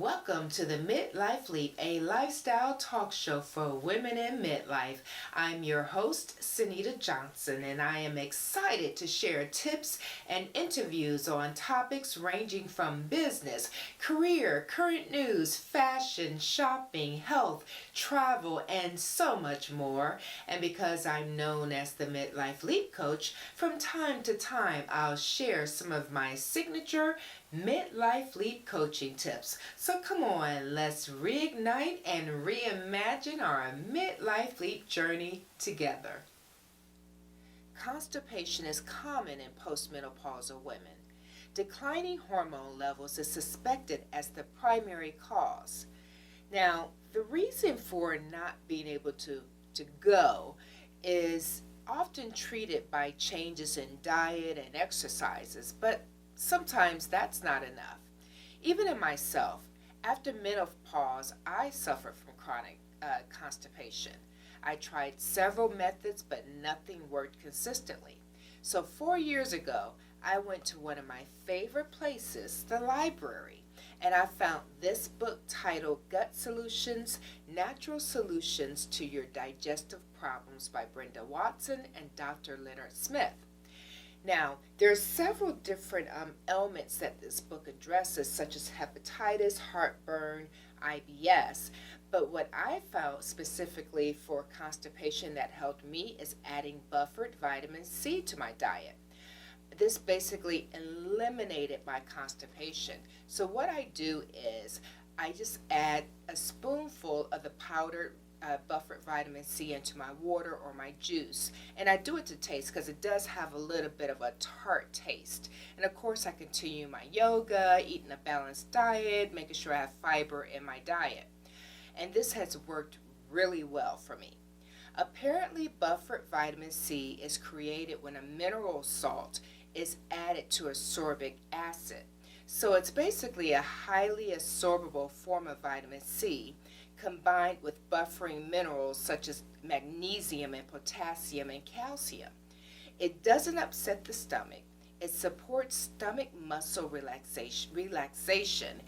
Welcome to the Midlife Leap, a lifestyle talk show for women in midlife. I'm your host, Sunita Johnson, and I am excited to share tips and interviews on topics ranging from business, career, current news, fashion, shopping, health, travel, and so much more. And because I'm known as the Midlife Leap Coach, from time to time I'll share some of my signature Midlife Leap coaching tips. So come on, let's reignite and reimagine our midlife leap journey together. Constipation is common in postmenopausal women. Declining hormone levels is suspected as the primary cause. Now, the reason for not being able to go is often treated by changes in diet and exercises, but sometimes that's not enough. Even in myself, after menopause, I suffered from chronic constipation. I tried several methods, but nothing worked consistently. So 4 years ago, I went to one of my favorite places, the library, and I found this book titled Gut Solutions, Natural Solutions to Your Digestive Problems by Brenda Watson and Dr. Leonard Smith. Now, there are several different ailments that this book addresses, such as hepatitis, heartburn, IBS. But what I found specifically for constipation that helped me is adding buffered vitamin C to my diet. This basically eliminated my constipation. So what I do is I just add a spoonful of the powdered buffered vitamin C into my water or my juice. And I do it to taste because it does have a little bit of a tart taste. And of course I continue my yoga, eating a balanced diet, making sure I have fiber in my diet. And this has worked really well for me. Apparently buffered vitamin C is created when a mineral salt is added to ascorbic acid. So it's basically a highly absorbable form of vitamin C combined with buffering minerals such as magnesium and potassium and calcium. It doesn't upset the stomach. It supports stomach muscle relaxation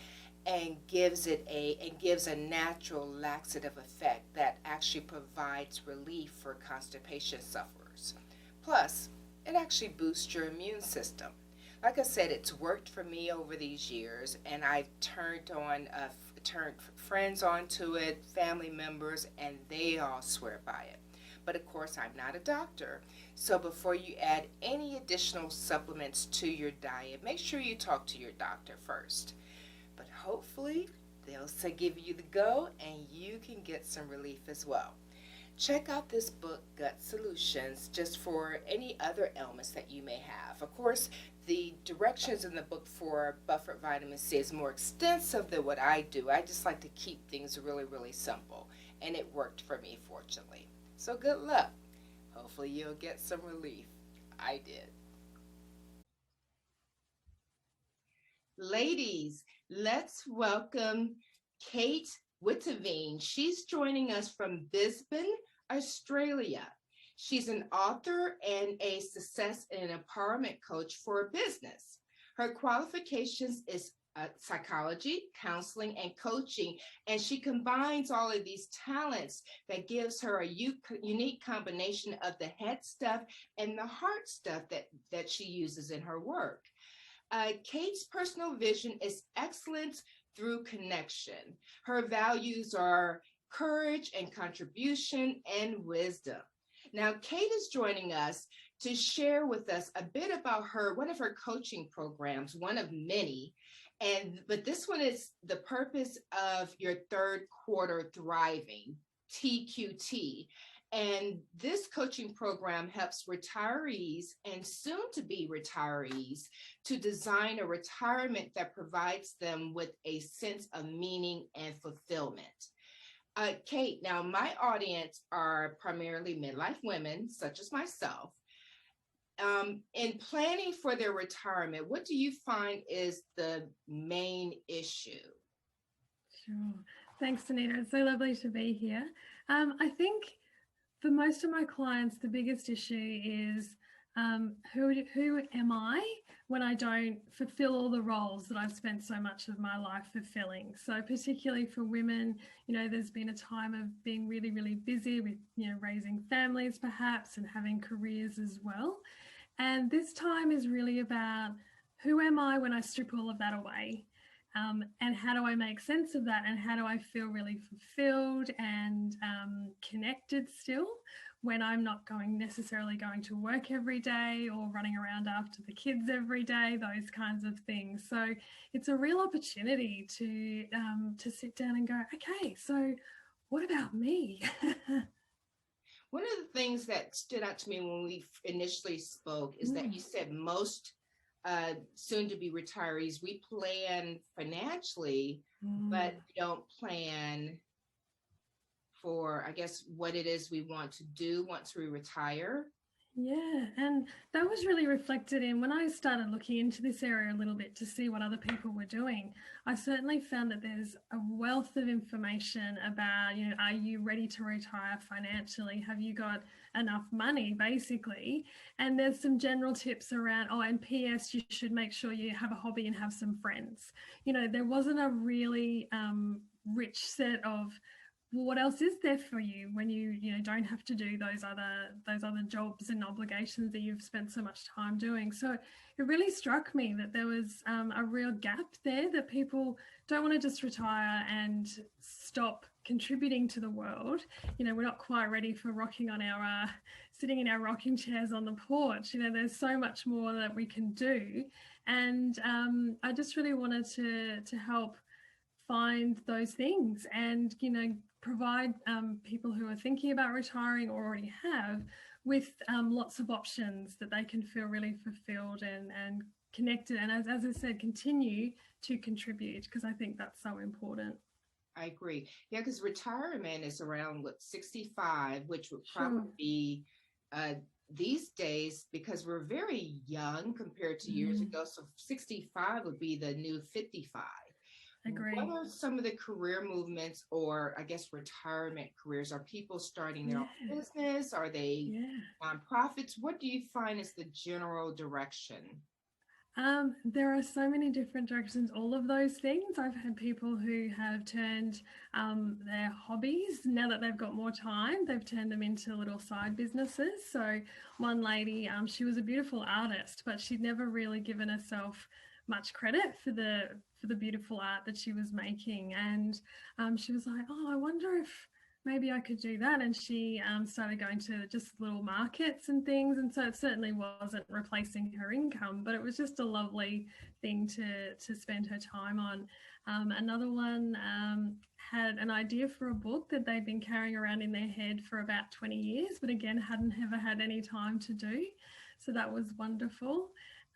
and gives a natural laxative effect that actually provides relief for constipation sufferers. Plus, it actually boosts your immune system. Like I said, it's worked for me over these years, and I've turned friends onto it, family members, and they all swear by it. But of course, I'm not a doctor. So before you add any additional supplements to your diet, make sure you talk to your doctor first. But hopefully, they'll say give you the go and you can get some relief as well. Check out this book, Gut Solutions, just for any other ailments that you may have. Of course, the directions in the book for buffered vitamin C is more extensive than what I do. I just like to keep things really, really simple. And it worked for me, fortunately. So good luck. Hopefully you'll get some relief. I did. Ladies, let's welcome Kate Witteveen. She's joining us from Brisbane, Australia. She's an author and a success and empowerment coach for business. Her qualifications is psychology, counseling, and coaching, and she combines all of these talents that gives her a unique combination of the head stuff and the heart stuff that she uses in her work. Kate's personal vision is excellence through connection. Her values are courage and contribution and wisdom. Now, Kate is joining us to share with us a bit about one of her coaching programs, one of many. But this one is the purpose of your third quarter thriving, TQT. And this coaching program helps retirees and soon to be retirees to design a retirement that provides them with a sense of meaning and fulfillment. Kate, now my audience are primarily midlife women, such as myself. In planning for their retirement, what do you find is the main issue? Sure. Thanks, Tanita. It's so lovely to be here. I think for most of my clients, the biggest issue is Who am I when I don't fulfill all the roles that I've spent so much of my life fulfilling? So particularly for women, there's been a time of being really, really busy with, raising families perhaps and having careers as well. And this time is really about who am I when I strip all of that away? And how do I make sense of that? And how do I feel really fulfilled and connected still when I'm not necessarily going to work every day or running around after the kids every day, those kinds of things. So it's a real opportunity to sit down and go, okay, so what about me? One of the things that stood out to me when we initially spoke is that you said most soon-to-be retirees, we plan financially, but we don't plan for, I guess, what it is we want to do once we retire. Yeah, and that was really reflected in when I started looking into this area a little bit to see what other people were doing. I certainly found that there's a wealth of information about, are you ready to retire financially? Have you got enough money, basically? And there's some general tips around, and PS, you should make sure you have a hobby and have some friends. There wasn't a really rich set of what else is there for you when you don't have to do those other jobs and obligations that you've spent so much time doing. So it really struck me that there was a real gap there, that people don't want to just retire and stop contributing to the world. We're not quite ready for rocking on our sitting in our rocking chairs on the porch. There's so much more that we can do, and I just really wanted to help find those things and provide people who are thinking about retiring or already have with lots of options that they can feel really fulfilled and connected, and as I said, continue to contribute, because I think that's so important. I agree. Yeah, because retirement is around 65, which would probably be these days, because we're very young compared to years ago. So 65 would be the new 55. Agree. What are some of the career movements, or I guess retirement careers? Are people starting their own business? Are they nonprofits? What do you find is the general direction? There are so many different directions, all of those things. I've had people who have turned their hobbies, now that they've got more time, they've turned them into little side businesses. So one lady, she was a beautiful artist, but she'd never really given herself much credit for the beautiful art that she was making. And she was like, I wonder if maybe I could do that. And she started going to just little markets and things. And so it certainly wasn't replacing her income, but it was just a lovely thing to spend her time on. Another one had an idea for a book that they'd been carrying around in their head for about 20 years, but again, hadn't ever had any time to do. So that was wonderful.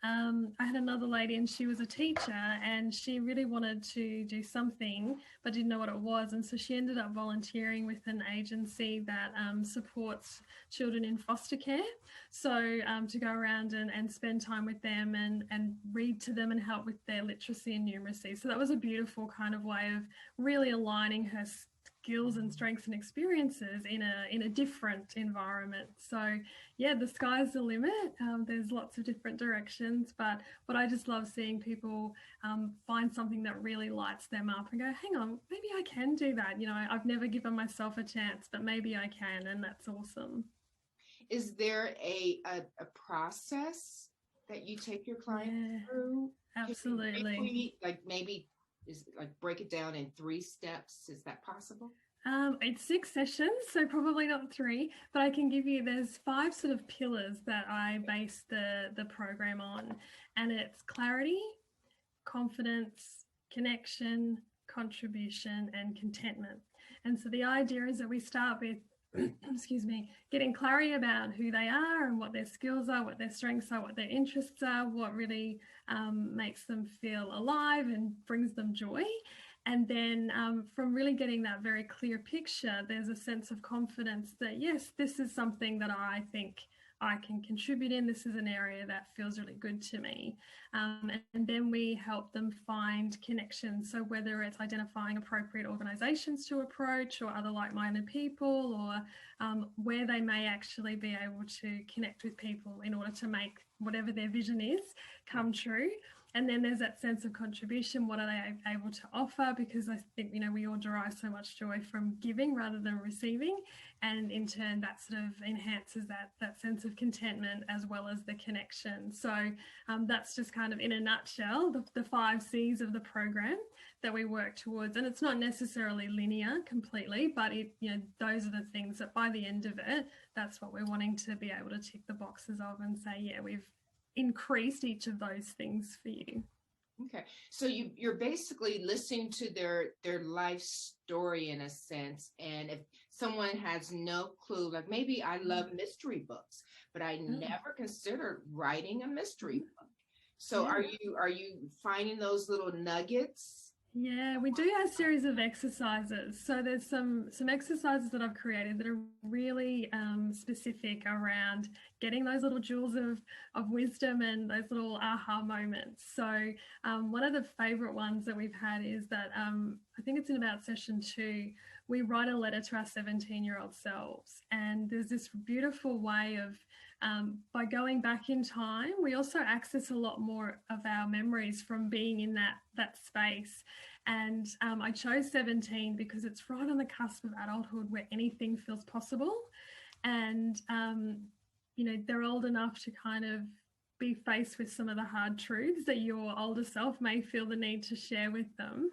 I had another lady, and she was a teacher, and she really wanted to do something but didn't know what it was, and so she ended up volunteering with an agency that supports children in foster care. So to go around and spend time with them and read to them and help with their literacy and numeracy. So that was a beautiful kind of way of really aligning her skills and strengths and experiences in a different environment. So yeah, the sky's the limit. There's lots of different directions, but I just love seeing people find something that really lights them up and go, hang on, maybe I can do that. I've never given myself a chance, but maybe I can, and that's awesome. Is there a process that you take your clients through? Absolutely. Maybe break it down in 3 steps. Is that possible? It's 6 sessions, so probably not 3, but I can give you, there's 5 sort of pillars that I base the program on, and it's clarity, confidence, connection, contribution, and contentment. And so the idea is that we start with excuse me, getting clarity about who they are and what their skills are, what their strengths are, what their interests are, what really makes them feel alive and brings them joy. And then from really getting that very clear picture, there's a sense of confidence that, yes, this is something that I think I can contribute in. This is an area that feels really good to me. And then we help them find connections. So whether it's identifying appropriate organisations to approach or other like-minded people, or where they may actually be able to connect with people in order to make whatever their vision is come true. And then there's that sense of contribution. What are they able to offer? Because I think, we all derive so much joy from giving rather than receiving. And in turn, that sort of enhances that sense of contentment as well as the connection. So that's just kind of in a nutshell, the 5 C's of the program that we work towards. And it's not necessarily linear completely, but those are the things that by the end of it, that's what we're wanting to be able to tick the boxes of and say, yeah, we've increased each of those things for you. Okay, so you're basically listening to their life story in a sense, and if someone has no clue, like maybe I love mystery books, but I never considered writing a mystery book. So are you finding those little nuggets? Yeah, we do have a series of exercises. So there's some exercises that I've created that are really specific around getting those little jewels of wisdom and those little aha moments. So one of the favorite ones that we've had is that I think it's in about session 2, we write a letter to our 17-year-old selves. And there's this beautiful way of, by going back in time, we also access a lot more of our memories from being in that space. And I chose 17 because it's right on the cusp of adulthood where anything feels possible. And, they're old enough to kind of be faced with some of the hard truths that your older self may feel the need to share with them.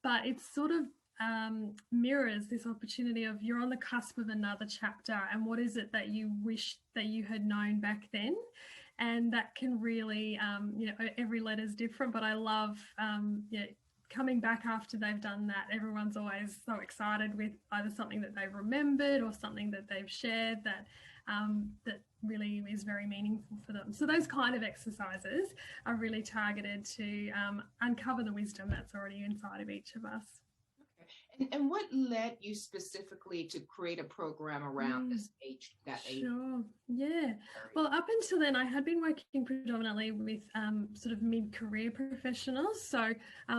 But it's sort of mirrors this opportunity of you're on the cusp of another chapter, and what is it that you wish that you had known back then? And that can really, every letter is different, but I love, coming back after they've done that. Everyone's always so excited with either something that they've remembered or something that they've shared that really is very meaningful for them. So those kind of exercises are really targeted to uncover the wisdom that's already inside of each of us. And what led you specifically to create a program around this age, that age? Sure. Yeah. Well, up until then, I had been working predominantly with sort of mid-career professionals. So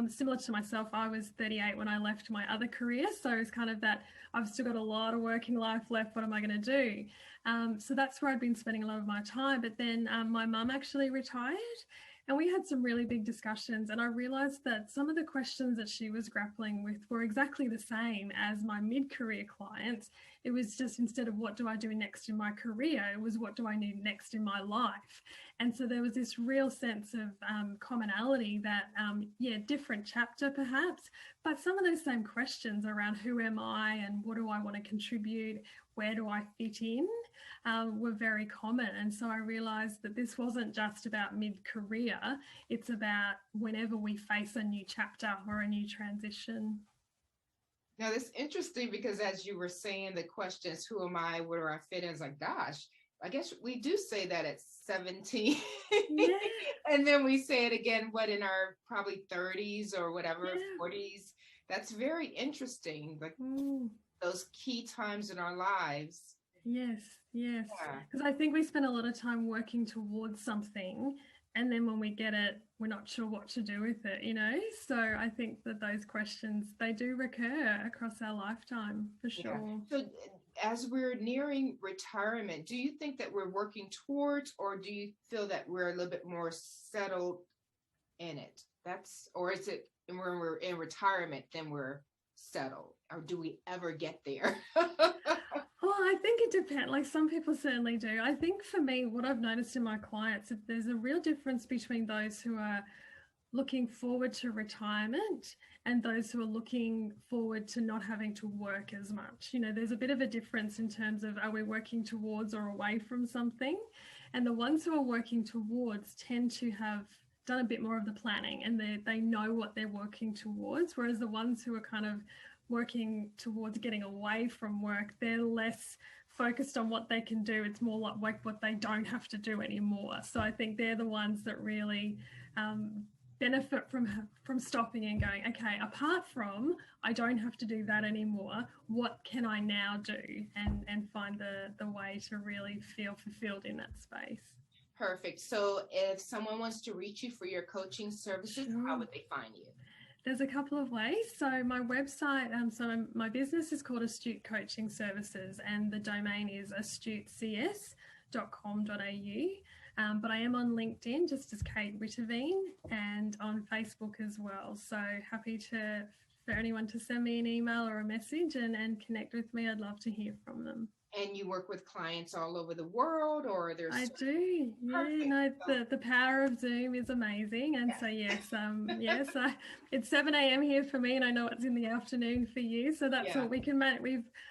similar to myself, I was 38 when I left my other career. So it's kind of that I've still got a lot of working life left. What am I going to do? So that's where I'd been spending a lot of my time. But then my mum actually retired. And we had some really big discussions, and I realised that some of the questions that she was grappling with were exactly the same as my mid-career clients. It was just, instead of what do I do next in my career, it was what do I need next in my life. And so there was this real sense of commonality that, different chapter perhaps, but some of those same questions around who am I and what do I want to contribute, where do I fit in, were very common. And so I realised that this wasn't just about mid-career, it's about whenever we face a new chapter or a new transition. Now, that's interesting because as you were saying the questions, who am I, where do I fit in? It's like, gosh, I guess we do say that at 17. Yeah. And then we say it again, in our probably 30s or whatever, 40s. That's very interesting. Like those key times in our lives. Yes. Because I think we spend a lot of time working towards something, and then when we get it, we're not sure what to do with it, So I think that those questions, they do recur across our lifetime for sure. So as we're nearing retirement, do you think that we're working towards, or do you feel that we're a little bit more settled in it? Or is it when we're in retirement, then we're settled, or do we ever get there? Well, I think it depends. Like some people certainly do. I think for me, what I've noticed in my clients, there's a real difference between those who are looking forward to retirement and those who are looking forward to not having to work as much. There's a bit of a difference in terms of, are we working towards or away from something? And the ones who are working towards tend to have done a bit more of the planning, and they know what they're working towards, whereas the ones who are kind of working towards getting away from work, they're less focused on what they can do. It's more like what they don't have to do anymore. So I think they're the ones that really benefit from stopping and going, okay, apart from I don't have to do that anymore, what can I now do, and find the way to really feel fulfilled in that space. Perfect. So if someone wants to reach you for your coaching services, how would they find you? There's a couple of ways. So my website, so my business is called Astute Coaching Services, and the domain is astutecs.com.au. But I am on LinkedIn just as Kate Witteveen, and on Facebook as well. So happy for anyone to send me an email or a message and connect with me. I'd love to hear from them. And you work with clients all over the world, or there's I do. Yeah, no, the power of Zoom is amazing. And so yes, it's 7 a.m. here for me, and I know it's in the afternoon for you. So that's what we can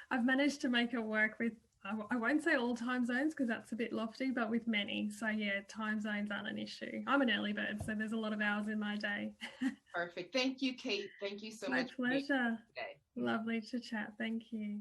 I've managed to make it work with, I won't say all time zones because that's a bit lofty, but with many. So yeah, time zones aren't an issue. I'm an early bird, so there's a lot of hours in my day. Perfect. Thank you, Kate. Thank you so much. My pleasure. Lovely to chat. Thank you.